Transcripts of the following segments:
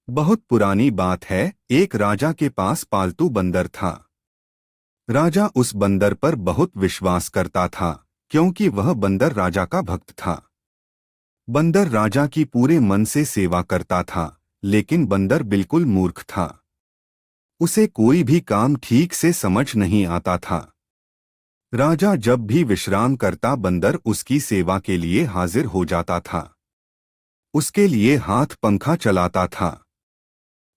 बहुत पुरानी बात है। एक राजा के पास पालतू बंदर था। राजा उस बंदर पर बहुत विश्वास करता था, क्योंकि वह बंदर राजा का भक्त था। बंदर राजा की पूरे मन से सेवा करता था, लेकिन बंदर बिल्कुल मूर्ख था। उसे कोई भी काम ठीक से समझ नहीं आता था। राजा जब भी विश्राम करता, बंदर उसकी सेवा के लिए हाजिर हो जाता था। उसके लिए हाथ पंखा चलाता था।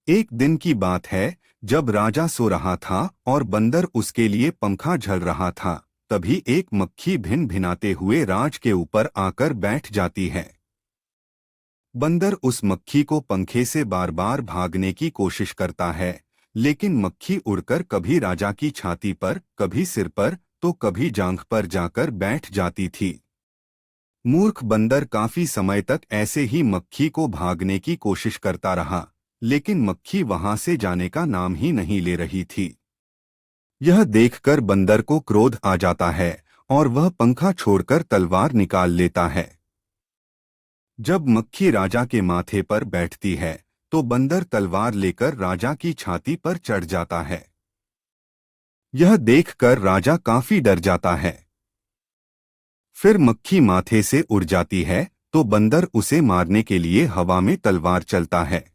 एक दिन की बात है, जब राजा सो रहा था और बंदर उसके लिए पंखा झल रहा था, तभी एक मक्खी भिन भिनाते हुए राज के ऊपर आकर बैठ जाती है। बंदर उस मक्खी को पंखे से बार बार भागने की कोशिश करता है, लेकिन मक्खी उड़कर कभी राजा की छाती पर, कभी सिर पर, तो कभी जांघ पर जाकर बैठ जाती थी। मूर्ख बंदर काफी समय तक ऐसे ही मक्खी को भागने की कोशिश करता रहा, लेकिन मक्खी वहां से जाने का नाम ही नहीं ले रही थी। यह देखकर बंदर को क्रोध आ जाता है और वह पंखा छोड़कर तलवार निकाल लेता है। जब मक्खी राजा के माथे पर बैठती है, तो बंदर तलवार लेकर राजा की छाती पर चढ़ जाता है। यह देखकर राजा काफी डर जाता है। फिर मक्खी माथे से उड़ जाती है, तो बंदर उसे मारने के लिए हवा में तलवार चलता है।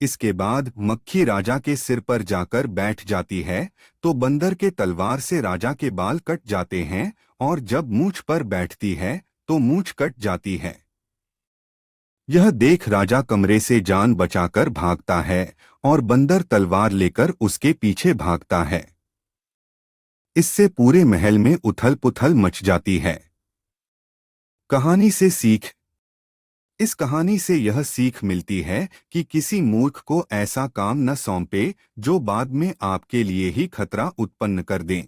इसके बाद मक्खी राजा के सिर पर जाकर बैठ जाती है, तो बंदर के तलवार से राजा के बाल कट जाते हैं, और जब मूंछ पर बैठती है, तो मूंछ कट जाती है। यह देख राजा कमरे से जान बचाकर भागता है और बंदर तलवार लेकर उसके पीछे भागता है। इससे पूरे महल में उथल पुथल मच जाती है। कहानी से सीख। इस कहानी से यह सीख मिलती है कि किसी मूर्ख को ऐसा काम न सौंपे जो बाद में आपके लिए ही खतरा उत्पन्न कर दें।